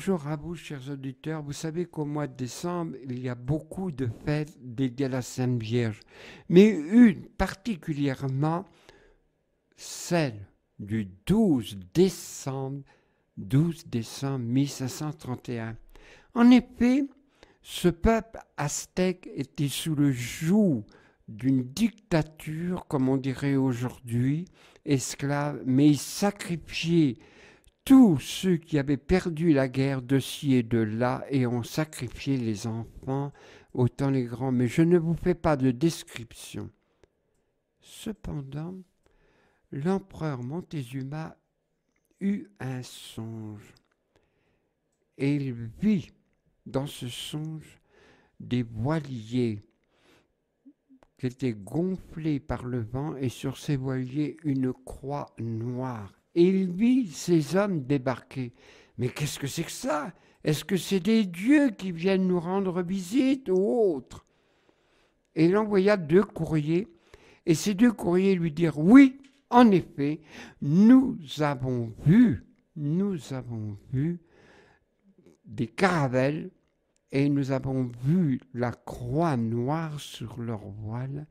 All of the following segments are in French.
Bonjour à vous, chers auditeurs. Vous savez qu'au mois de décembre, il y a beaucoup de fêtes dédiées à la Sainte Vierge, mais une particulièrement, celle du 12 décembre 1531. En effet, ce peuple aztèque était sous le joug d'une dictature, comme on dirait aujourd'hui, esclave, mais il sacrifiait tous ceux qui avaient perdu la guerre de ci et de là et ont sacrifié les enfants, autant les grands, mais je ne vous fais pas de description. Cependant, l'empereur Montezuma eut un songe, et il vit dans ce songe des voiliers qui étaient gonflés par le vent et sur ces voiliers une croix noire. Et il vit ces hommes débarquer. Mais qu'est-ce que c'est que ça? Est-ce que c'est des dieux qui viennent nous rendre visite ou autre? Et il envoya 2 courriers, et ces 2 courriers lui dirent, oui, en effet, nous avons vu des caravelles, et nous avons vu la croix noire sur leur voile,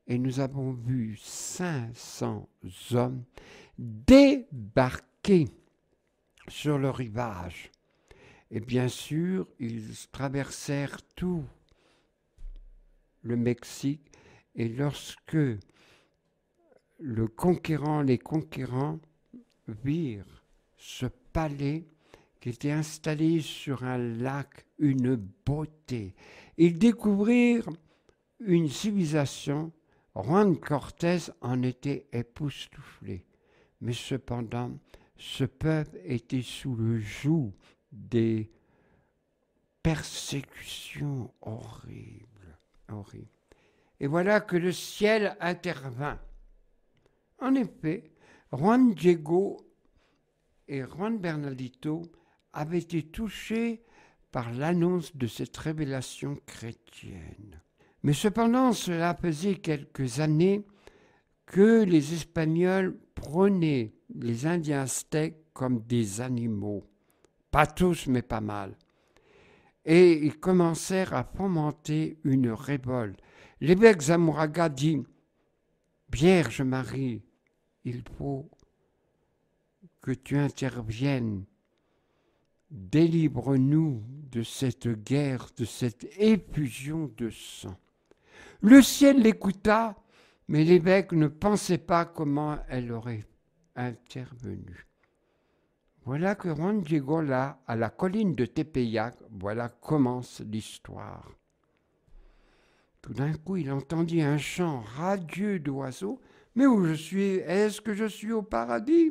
et nous avons vu 500 hommes débarquer sur le rivage. Et bien sûr, ils traversèrent tout le Mexique, et lorsque les conquérants virent ce palais qui était installé sur un lac, une beauté, ils découvrirent une civilisation. Juan Cortés en était époustouflé. Mais cependant, ce peuple était sous le joug des persécutions horribles, horribles. Et voilà que le ciel intervint. En effet, Juan Diego et Juan Bernardito avaient été touchés par l'annonce de cette révélation chrétienne. Mais cependant, cela faisait quelques années que les Espagnols prenaient les Indiens aztèques comme des animaux. Pas tous, mais pas mal. Et ils commencèrent à fomenter une révolte. L'évêque Zamouraga dit « Vierge Marie, il faut que tu interviennes. Délivre-nous de cette guerre, de cette effusion de sang. » Le ciel l'écouta, mais l'évêque ne pensait pas comment elle aurait intervenu. Voilà que Juan Diego là, à la colline de Tepeyac, voilà commence l'histoire. Tout d'un coup, il entendit un chant radieux d'oiseaux. Mais où je suis? Est-ce que je suis au paradis?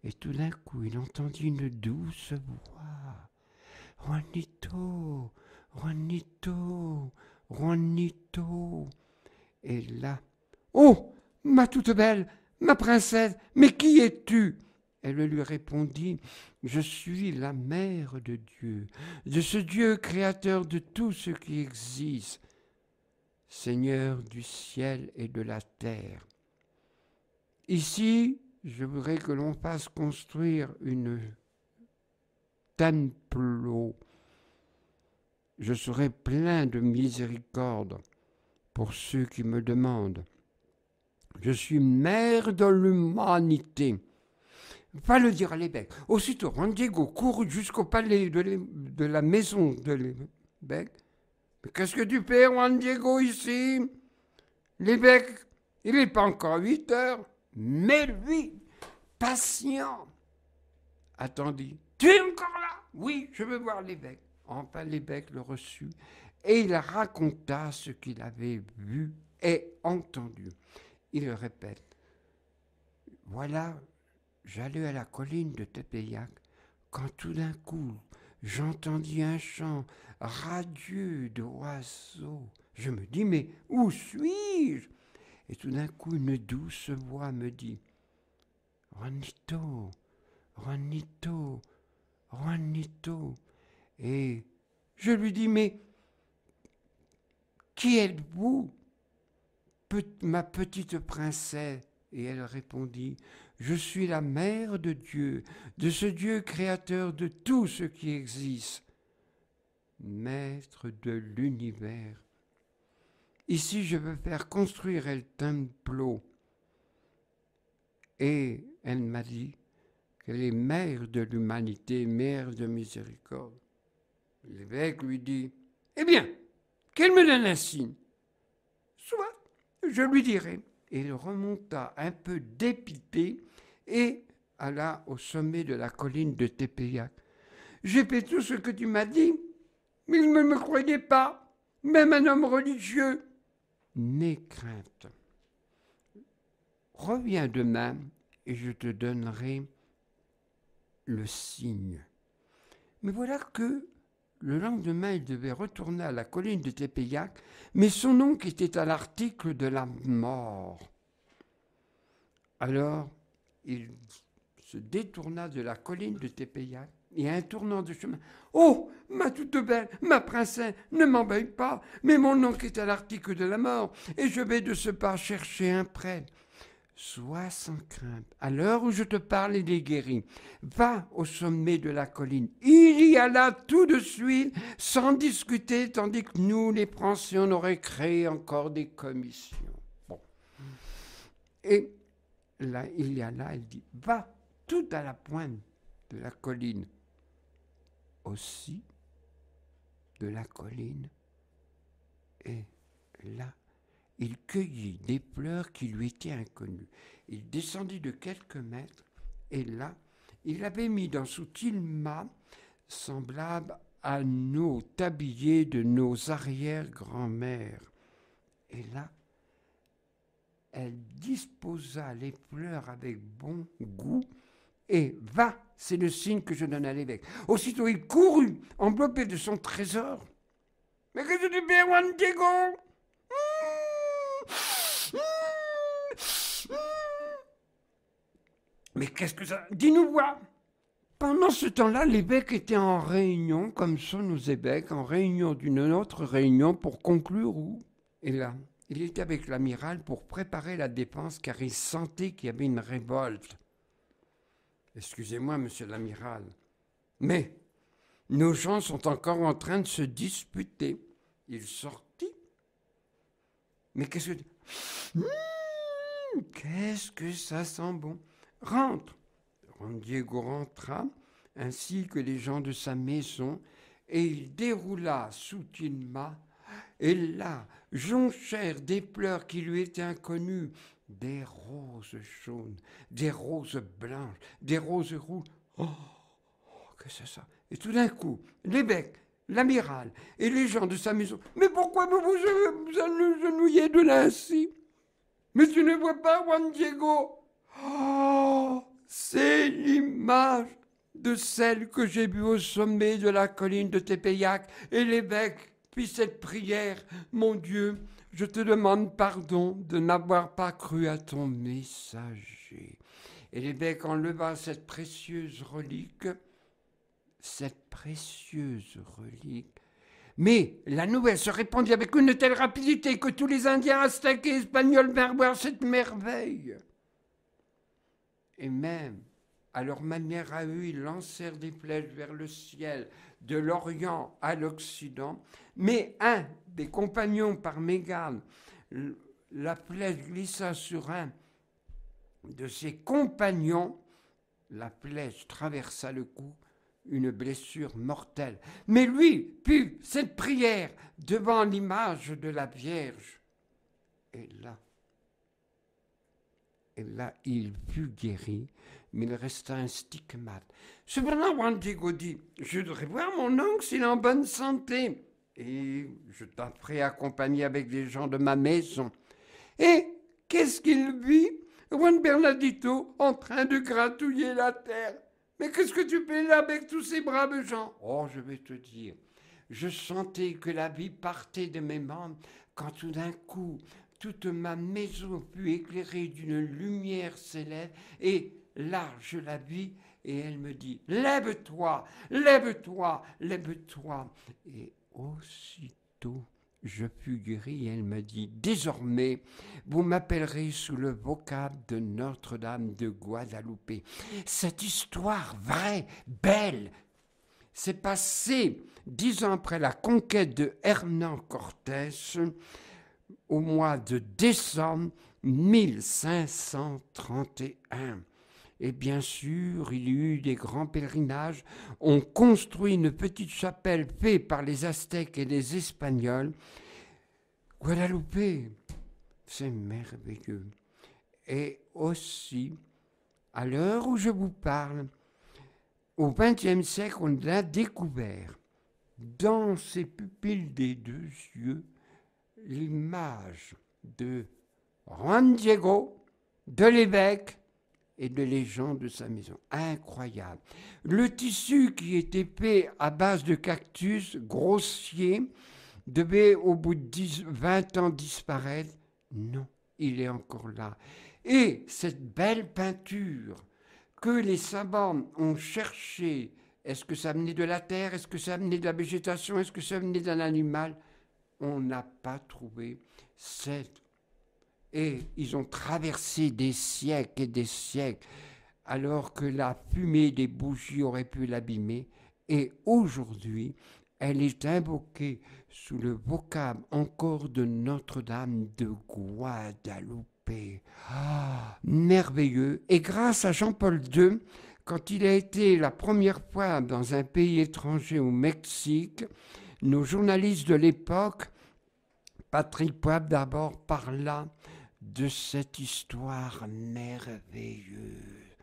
Et tout d'un coup, il entendit une douce voix. Juanito, Juanito, Juanito. Et là, oh, ma toute belle, ma princesse, mais qui es-tu? Elle lui répondit, je suis la mère de Dieu, de ce Dieu créateur de tout ce qui existe, Seigneur du ciel et de la terre. Ici, je voudrais que l'on fasse construire une templo. Je serai plein de miséricorde pour ceux qui me demandent. Je suis mère de l'humanité. Va le dire à l'évêque. Aussitôt, Juan Diego courut jusqu'au palais de la maison de l'évêque. Mais qu'est-ce que tu fais, Juan Diego, ici? L'évêque, il n'est pas encore 8 heures. Mais lui, patient, attendit. Tu es encore là? Oui, je veux voir l'évêque. Enfin, l'évêque le reçut et il raconta ce qu'il avait vu et entendu. Il répète. Voilà, j'allais à la colline de Tepeyac quand tout d'un coup, j'entendis un chant radieux d'oiseaux. Je me dis, mais où suis-je? Et tout d'un coup, une douce voix me dit, Juanito, Juanito, Juanito. Et je lui dis, mais qui êtes-vous, ma petite princesse? Et elle répondit, je suis la mère de Dieu, de ce Dieu créateur de tout ce qui existe, maître de l'univers. Ici, je veux faire construire el templo. Et elle m'a dit qu'elle est mère de l'humanité, mère de miséricorde. L'évêque lui dit, eh bien, qu'elle me donne un signe. Soit, je lui dirai. Et il remonta un peu dépité et alla au sommet de la colline de Tepeyac. J'ai fait tout ce que tu m'as dit, mais il ne me croyait pas, même un homme religieux. N'aie crainte. Reviens demain et je te donnerai le signe. Mais voilà que le lendemain, il devait retourner à la colline de Tepeyac, mais son oncle était à l'article de la mort. Alors, il se détourna de la colline de Tepeyac et à un tournant de chemin, « Oh, ma toute belle, ma princesse, ne m'embeuille pas, mais mon oncle est à l'article de la mort et je vais de ce pas chercher un prêtre. Sois sans crainte, à l'heure où je te parle, il est guéri. Va au sommet de la colline. » Il y alla tout de suite, sans discuter, tandis que nous, les Français, on aurait créé encore des commissions. Bon. Et là, il y alla, elle dit, va tout à la pointe de la colline. Aussi, de la colline, et là, il cueillit des fleurs qui lui étaient inconnues. Il descendit de quelques mètres et là, il avait mis dans son tilma semblable à nos tabliers de nos arrière-grand-mères. Et là, elle disposa les fleurs avec bon goût et va, c'est le signe que je donne à l'évêque. Aussitôt, il courut, enveloppé de son trésor. Mais que tu fais, Juan Diego? Mais qu'est-ce que ça... Dis-nous voir. Pendant ce temps-là, l'évêque était en réunion, comme sont nos évêques, en réunion d'une autre réunion pour conclure où. Et là, il était avec l'amiral pour préparer la défense car il sentait qu'il y avait une révolte. Excusez-moi, monsieur l'amiral, mais nos gens sont encore en train de se disputer. Il sortit. Mais qu'est-ce que ça sent bon. Rentre. Juan Diego rentra, ainsi que les gens de sa maison, et il déroula sous tilma, et là, jonchèrent des fleurs qui lui étaient inconnues, des roses jaunes, des roses blanches, des roses rouges. Oh, que c'est ça? Et tout d'un coup, l'évêque, l'amiral et les gens de sa maison, mais pourquoi vous vous agenouillez de là ainsi? Mais tu ne vois pas, Juan Diego? Oh, c'est l'image de celle que j'ai vue au sommet de la colline de Tepeyac. Et l'évêque fit cette prière. Mon Dieu, je te demande pardon de n'avoir pas cru à ton messager. Et l'évêque enleva cette précieuse relique. Mais la nouvelle se répandit avec une telle rapidité que tous les Indiens, Aztèques et Espagnols vinrent voir cette merveille. Et même, à leur manière à eux, ils lancèrent des flèches vers le ciel, de l'Orient à l'Occident. Mais un des compagnons par mégale, la flèche glissa sur un de ses compagnons, la flèche traversa le cou, une blessure mortelle. Mais lui put cette prière devant l'image de la Vierge. Et là, il fut guéri, mais il resta un stigmate. Cependant, Juan Diego dit, je devrais voir mon oncle s'il est en bonne santé. Et je t'en ferai accompagner avec des gens de ma maison. Et qu'est-ce qu'il vit? Juan Bernardito en train de gratouiller la terre. Mais qu'est-ce que tu fais là avec tous ces braves gens? Oh, je vais te dire, je sentais que la vie partait de mes membres quand tout d'un coup, toute ma maison fut éclairée d'une lumière céleste et là, je la vis et elle me dit, lève-toi, lève-toi, lève-toi. Et aussitôt, Je fus guéri et elle m'a dit, désormais, vous m'appellerez sous le vocable de Notre-Dame de Guadalupe. Cette histoire vraie, belle, s'est passée 10 ans après la conquête de Hernán Cortés, au mois de décembre 1531. Et bien sûr, il y eut des grands pèlerinages. On construit une petite chapelle faite par les Aztèques et les Espagnols. Guadalupe, c'est merveilleux. Et aussi, à l'heure où je vous parle, au XXe siècle, on a découvert dans ses pupilles des deux yeux l'image de Juan Diego, de l'évêque et de les gens de sa maison. Incroyable. Le tissu qui était fait à base de cactus grossier devait au bout de 20 ans disparaître. Non, il est encore là. Et cette belle peinture que les savants ont cherché, est-ce que ça venait de la terre, est-ce que ça venait de la végétation, est-ce que ça venait d'un animal? On n'a pas trouvé cette. Et ils ont traversé des siècles et des siècles, alors que la fumée des bougies aurait pu l'abîmer. Et aujourd'hui, elle est invoquée sous le vocable encore de Notre-Dame de Guadalupe. Ah, merveilleux. Et grâce à Jean-Paul II, quand il a été la première fois dans un pays étranger au Mexique, nos journalistes de l'époque, Patrick Poivre d'abord, parla de cette histoire merveilleuse.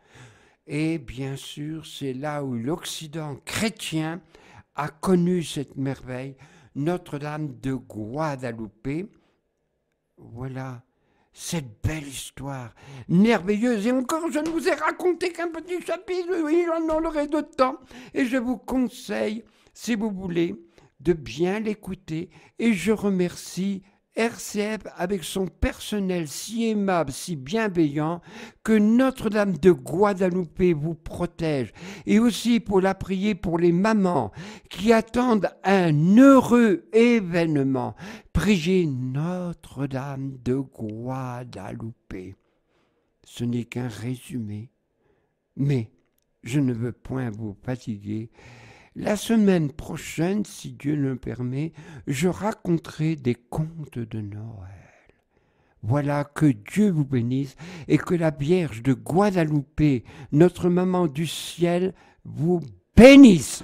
Et bien sûr, c'est là où l'Occident chrétien a connu cette merveille, Notre-Dame de Guadalupe. Voilà, cette belle histoire merveilleuse. Et encore, je ne vous ai raconté qu'un petit chapitre, il en aurait de temps. Et je vous conseille, si vous voulez, de bien l'écouter. Et je remercie RCF avec son personnel si aimable, si bienveillant, que Notre-Dame de Guadalupe vous protège. Et aussi pour la prier pour les mamans qui attendent un heureux événement. Priez Notre-Dame de Guadalupe. Ce n'est qu'un résumé, mais je ne veux point vous fatiguer. La semaine prochaine, si Dieu le permet, je raconterai des contes de Noël. Voilà, que Dieu vous bénisse et que la Vierge de Guadalupe, notre maman du ciel, vous bénisse.